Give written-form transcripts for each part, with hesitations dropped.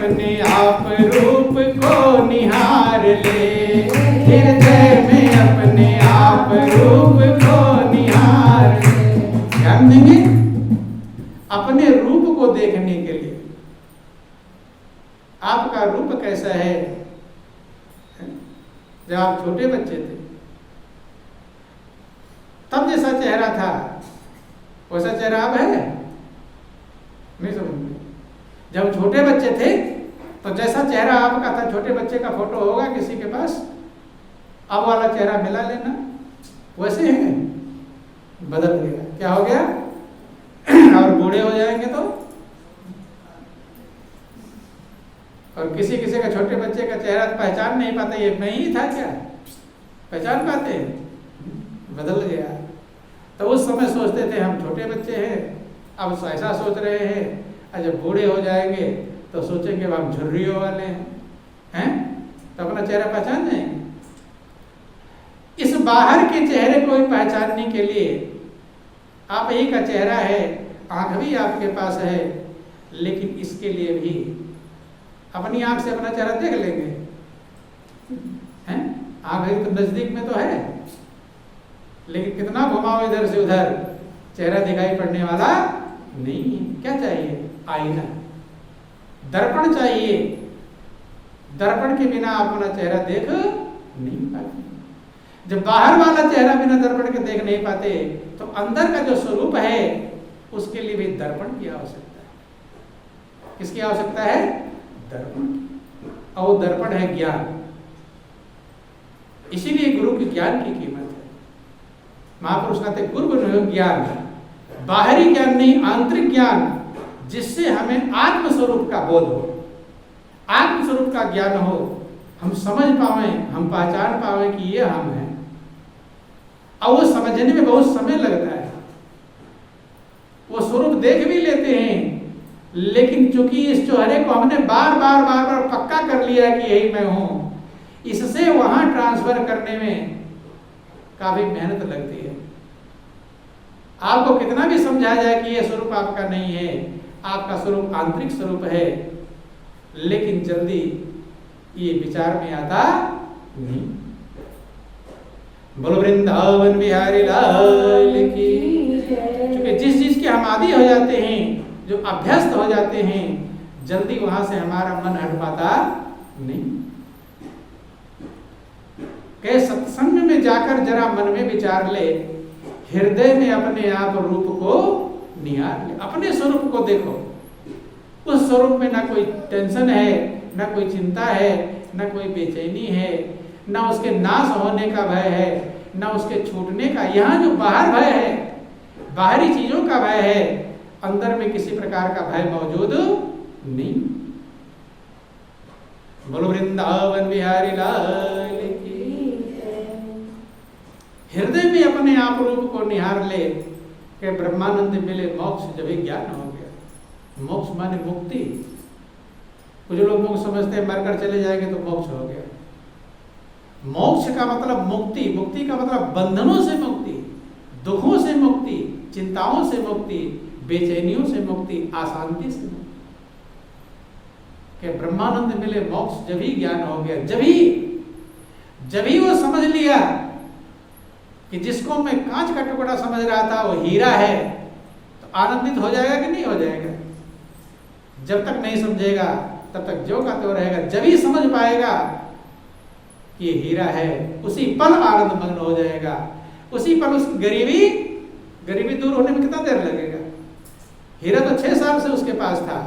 अपने आप रूप को निहार ले, हृदय में अपने आप रूप को निहार ले। ध्यान देंगे अपने रूप को देखने के लिए। आपका रूप कैसा है? जब आप छोटे बच्चे थे तब जैसा चेहरा था वैसा चेहरा अब है? नहीं समझ। जब छोटे बच्चे थे तो जैसा चेहरा आपका था, छोटे बच्चे का फोटो होगा किसी के पास, अब वाला चेहरा मिला लेना, वैसे है, बदल गया। क्या हो गया? और बूढ़े हो जाएंगे तो, और किसी किसी का छोटे बच्चे का चेहरा पहचान नहीं पाते, ये मैं ही था क्या? पहचान पाते? बदल गया। तो उस समय सोचते थे हम छोटे बच्चे हैं, अब ऐसा सोच रहे हैं, और जब बूढ़े हो जाएंगे तो सोचेंगे अब हम झुर्रियों वाले हैं, तो अपना चेहरा पहचान जाएंगे। इस बाहर के चेहरे को भी पहचानने के लिए आप ही का चेहरा है, आंख भी आपके पास है, लेकिन इसके लिए भी अपनी आंख से अपना चेहरा देख लेंगे, हैं? आंख तो नजदीक में तो है, लेकिन कितना घुमाओ इधर से उधर, चेहरा दिखाई पड़ने वाला नहीं। क्या चाहिए? आईना, दर्पण चाहिए। दर्पण के बिना आप अपना चेहरा देख नहीं पाते। जब बाहर वाला चेहरा बिना दर्पण के देख नहीं पाते तो अंदर का जो स्वरूप है उसके लिए भी दर्पण की आवश्यकता है। किसकी आवश्यकता है? दर्पण। और दर्पण है ज्ञान। इसीलिए गुरु के ज्ञान की कीमत है। महापुरुष कहते गुरु गुरु ज्ञान, बाहरी ज्ञान नहीं, आंतरिक ज्ञान, जिससे हमें आत्मस्वरूप का बोध हो, आत्मस्वरूप का ज्ञान हो, हम समझ पावे, हम पहचान पावे कि ये हम हैं। और वो समझने में बहुत समय लगता है। वो स्वरूप देख भी लेते हैं, लेकिन चूंकि इस चेहरे को हमने बार बार बार बार पक्का कर लिया कि यही मैं हूं, इससे वहां ट्रांसफर करने में काफी मेहनत लगती है। आपको कितना भी समझाया जाए कि यह स्वरूप आपका नहीं है, आपका स्वरूप आंतरिक स्वरूप है, लेकिन जल्दी ये विचार में आता नहीं। बोलो वृंदावन बिहारी लाल की। क्योंकि जिस चीज के हम आदी हो जाते हैं, जो अभ्यस्त हो जाते हैं, जल्दी वहां से हमारा मन हट पाता नहीं। कहे सत्संग में जाकर जरा मन में विचार ले, हृदय में अपने आप रूप को निहार ले, अपने स्वरूप को देखो। उस स्वरूप में ना कोई टेंशन है, ना कोई चिंता है, ना कोई बेचैनी है, ना उसके नाश होने का भय है, ना उसके छूटने का। यहाँ जो बाहर भय है, बाहरी चीजों का भय है, अंदर में किसी प्रकार का भय मौजूद नहीं। बोलो वृंदावन बिहारी लाल की। हृदय में अपने आप रूप को निहार ले कि ब्रह्मानंद मिले मोक्ष जब ही ज्ञान हो गया। मोक्ष माने मुक्ति। कुछ लोग मोक्ष समझते हैं मरकर चले जाएंगे तो मोक्ष हो गया। मोक्ष का मतलब मुक्ति। मुक्ति का मतलब बंधनों से मुक्ति, दुखों से मुक्ति, चिंताओं से मुक्ति, बेचैनियों से मुक्ति, अशांति से मुक्ति। कि ब्रह्मानंद मिले मोक्ष जब ही ज्ञान हो गया, जब ही वो समझ लिया कि जिसको मैं कांच का टुकड़ा समझ रहा था वो हीरा है, तो आनंदित हो जाएगा कि नहीं हो जाएगा? जब तक नहीं समझेगा तब तक जो का तो रहेगा। जब ही समझ पाएगा कि ये हीरा है, उसी पल आनंद मग्न हो जाएगा। उसी पल उसकी गरीबी दूर होने में कितना देर लगेगा? हीरा तो 6 साल से उसके पास था,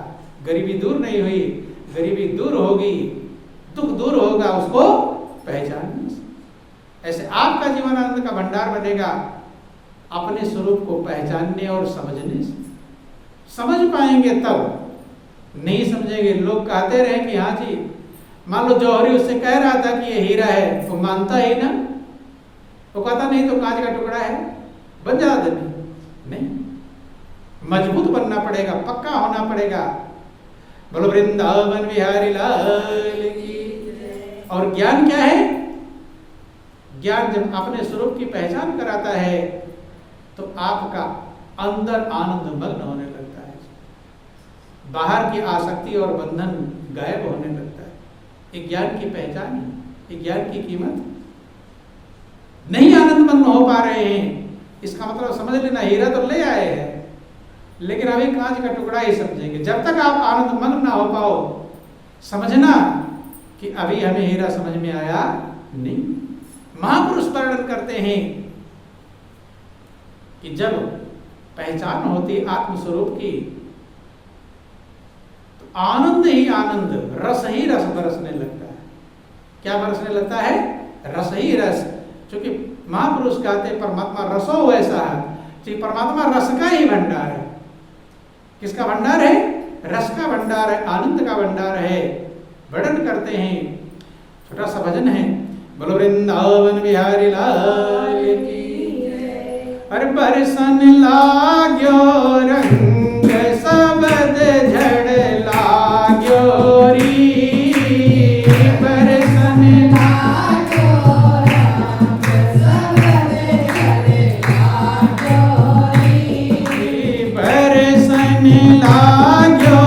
गरीबी दूर नहीं हुई। गरीबी दूर होगी, दुख दूर होगा उसको पहचानने से। ऐसे आपका जीवन आनंद का भंडार बनेगा अपने स्वरूप को पहचानने और समझने से। समझ पाएंगे तब, नहीं समझेंगे। लोग कहते रहे कि हाँ जी, मान लो जौहरी उससे कह रहा था कि ये हीरा है, वो मानता ही ना, वो कहता नहीं तो कांच का टुकड़ा है, बन जाता नहीं। मजबूत बनना पड़ेगा, पक्का होना पड़ेगा। बोलो वृंदावन बिहारी लाल की। और ज्ञान क्या है? ज्ञान जब अपने स्वरूप की पहचान कराता है तो आपका अंदर आनंद मग्न होने लगता है। बाहर की आसक्ति और बंधन गायब होने लगता है। एक ज्ञान की पहचान है, एक ज्ञान की कीमत। नहीं आनंदमग्न हो पा रहे हैं, इसका मतलब समझ लेना हीरा तो ले आए हैं, लेकिन अभी कांच का टुकड़ा ही समझेंगे। जब तक आप आनंदमग्न ना हो पाओ, समझना कि अभी हमें हीरा समझ में आया नहीं। महापुरुष वर्णन करते हैं कि जब पहचान होती आत्मस्वरूप की, तो आनंद ही आनंद, रस ही रस बरसने लगता है। क्या बरसने लगता है? रस ही रस। क्योंकि महापुरुष कहते परमात्मा रसो वैसा है कि परमात्मा रस का ही भंडार है। किसका भंडार है? रस का भंडार है, आनंद का भंडार है। वर्णन करते हैं, छोटा सा भजन है, बोलो वृंदावन बिहारी लाल की। अरे बरसन लाग्यो रंग सबद झड़ लाग्यो री, बरसन लाग्यो रंग सबद झड़ लाग्यो री, बरसन लाग्यो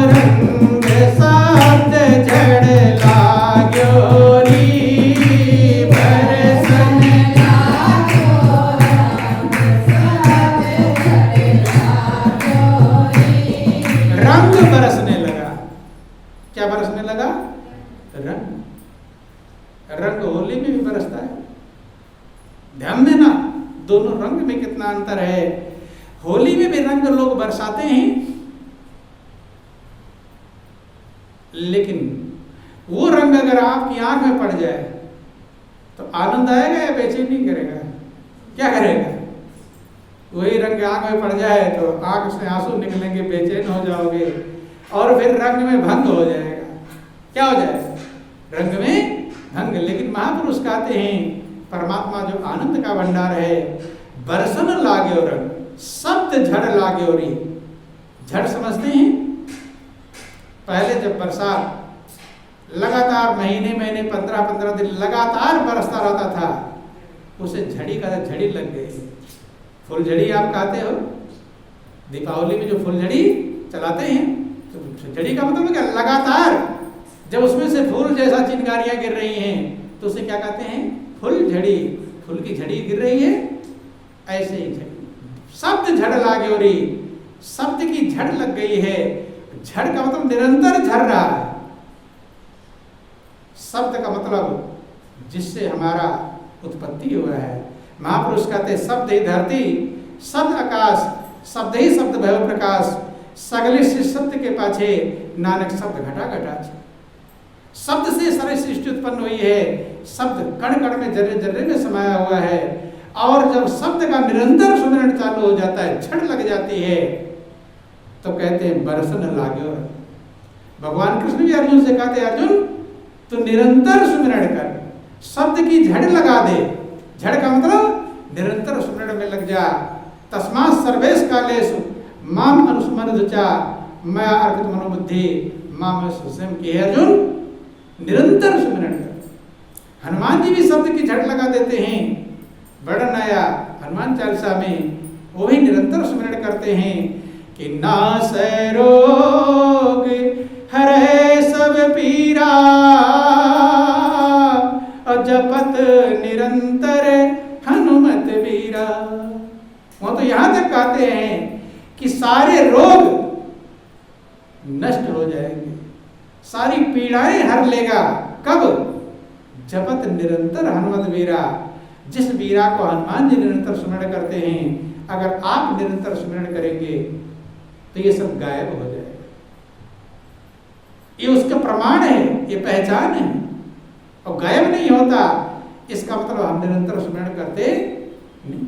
रंग सबद झड़ लाग्यो री, बरसन लाग्यो रंग सबद झड़ लाग्यो री। रंग बरसने लगा। क्या बरसने लगा? रंग। रंग होली में भी बरसता है। ध्यान देना, दोनों रंग में कितना अंतर है। होली में भी रंग लोग बरसाते हैं, लेकिन वो रंग अगर आपकी आंख में पड़ जाए तो आनंद आएगा या बेचैनी करेगा? क्या करेगा? वही रंग आंख में पड़ जाए तो आंख से आंसू निकलेंगे, बेचैन हो जाओगे और फिर रंग में भंग हो जाएगा। क्या हो जाएगा? रंग में भंग। लेकिन महापुरुष कहते हैं परमात्मा जो आनंद का भंडार है, बरसन लाग्यो रंग शब्द झड़ लाग्यो री। झड़ समझते हैं? पहले जब बरसात लगातार महीने महीने 15-15 दिन लगातार बरसता रहता था, उसे झड़ी का झड़ी लग गई। फुलझड़ी आप कहते हो, दीपावली में जो फुलझड़ी चलाते हैं, तो झड़ी का मतलब क्या? लगातार जब उसमें से फूल जैसा चिंगारियां गिर रही हैं तो उसे क्या कहते हैं? फुलझड़ी। फूल की झड़ी गिर रही है, ऐसे ही झड़ी। शब्द झड़ लाग्यो री, शब्द की झड़ लग गई है। झड़ का मतलब निरंतर झड़ रहा है। शब्द का मतलब जिससे हमारा उत्पत्ति हुआ है। महापुरुष कहते शब्द ही धरती, शब्द आकाश, शब्द ही शब्द भय प्रकाश, सगले शब्द के पाछे नानक शब्द घटा घटा। शब्द से सारी सृष्टि उत्पन्न हुई है। शब्द कण कण में, जर्रे जर्रे में समाया हुआ है। और जब शब्द का निरंतर सुमिरन चालू हो जाता है, झड़ लग जाती है, तो कहते हैं बरसन लाग्यो। भगवान कृष्ण भी अर्जुन से कहते, अर्जुन तू निरंतर सुमिरन कर, शब्द की झड़ लगा दे। झड़ का मतलब निरंतर सुमिरन में लग जा। तस्मात् सर्वेश कालेषु माम अनुस्मरदुचा मया अर्पित मनोबुद्धि माम स्वयं की। अर्जुन निरंतर सुमिरन कर। हनुमान जी भी शब्द की झड़ लगा देते हैं। वर्णन आया हनुमान चालीसा में, वो भी निरंतर सुमिरन करते हैं कि नासै रोग हरै सब पीरा, जपत निरंतर हनुमत वीरा। वो तो यहां तक कहते हैं कि सारे रोग नष्ट हो जाएंगे, सारी पीड़ाएं हर लेगा। कब? जपत निरंतर हनुमत वीरा। जिस वीरा को हनुमान जी निरंतर स्मरण करते हैं, अगर आप निरंतर स्मरण करेंगे तो ये सब गायब हो जाएगा। ये उसका प्रमाण है, ये पहचान है। और गायब नहीं होता, इसका मतलब हम निरंतर स्मरण करते नहीं।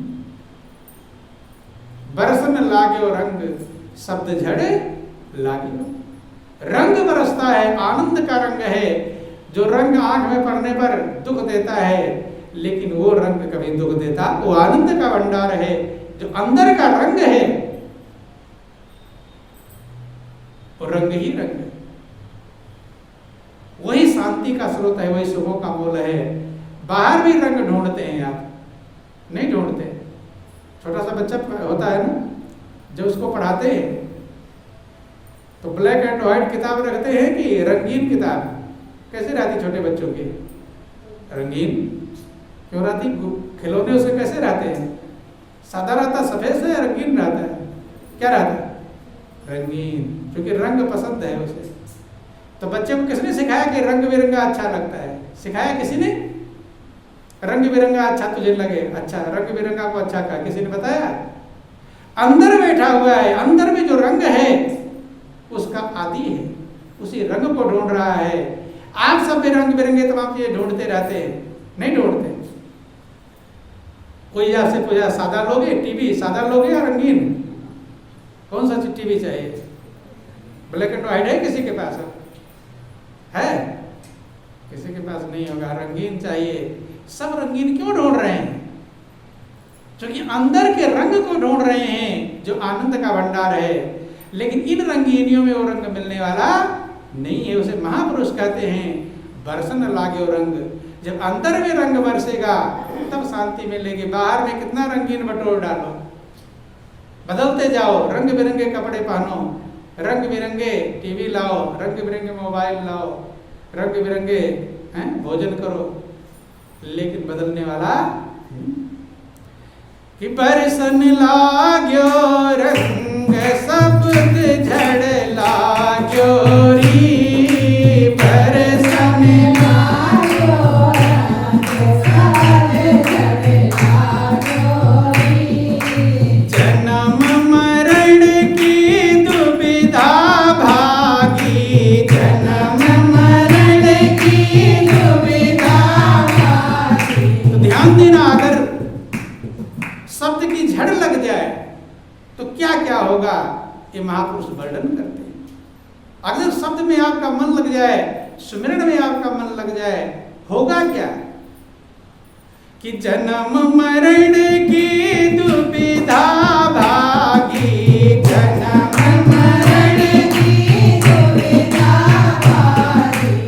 बरसन लाग्यो रंग शब्द झड़े लाग्यो। रंग बरसता है, आनंद का रंग है। जो रंग आंख में पड़ने पर दुख देता है, लेकिन वो रंग कभी दुख देता, वो आनंद का भंडार है। जो अंदर का रंग है वो रंग ही रंग है। वही शांति का स्रोत है, वही सुखों का मूल है। बाहर भी रंग ढूंढते हैं आप, नहीं ढूंढते। छोटा सा बच्चा होता है ना, जब उसको पढ़ाते हैं तो ब्लैक एंड व्हाइट किताब रखते हैं कि रंगीन किताब? कैसे रहती छोटे बच्चों की? रंगीन क्यों रहती? खिलौने उसके कैसे रहते हैं? सादा रहता, सफेद से रंगीन रहता है? क्या रहता है? रंगीन, क्योंकि रंग पसंद है उसे। तो बच्चे को किसने सिखाया कि रंग बिरंगा अच्छा लगता है? सिखाया किसी ने? रंग बिरंगा अच्छा तुझे लगे, अच्छा रंग बिरंगा को अच्छा कहा, किसी ने बताया? अंदर बैठा हुआ है, अंदर में जो रंग है उसका आदी है, उसी रंग को ढूंढ रहा है। आप सब भी रंग बिरंगे तमाम चीजें ढूंढते रहते हैं, नहीं ढूंढते? कोई आपसे पूछा सादा लोगे टीवी, सादा लोगे या रंगीन? कौन सा टीवी चाहिए? ब्लैक एंड व्हाइट है किसी के पास? है किसी के पास नहीं होगा, रंगीन चाहिए। सब रंगीन क्यों ढूंढ रहे हैं? क्योंकि अंदर के रंग को ढूंढ रहे हैं जो आनंद का भंडार है। लेकिन इन रंगीनियों में वो रंग मिलने वाला नहीं है। उसे महापुरुष कहते हैं बरसन लागे रंग। जब अंदर में रंग बरसेगा तब शांति मिलेगी। बाहर में कितना रंगीन बटोर डालो, बदलते जाओ, रंग बिरंगे कपड़े पहनो, रंग बिरंगे टीवी लाओ, रंग बिरंगे मोबाइल लाओ, रंग बिरंगे भोजन करो, लेकिन बदलने वाला कि बरसन लाग्यो रंग शब्द झड़ लाग्यो री, बरसन लाग्यो रंग शब्द झड़ लाग्यो री, जन्म मरण की दुविधा भागी, जन्म मरण की दुविधा भागी। तो ध्यान देना, अगर शब्द की झड़ लग जाए तो क्या क्या होगा, ये महापुरुष वर्णन करते हैं। अगर शब्द में आपका मन लग जाए, सुमिरन में आपका मन लग जाए, होगा क्या कि जन्म मरण की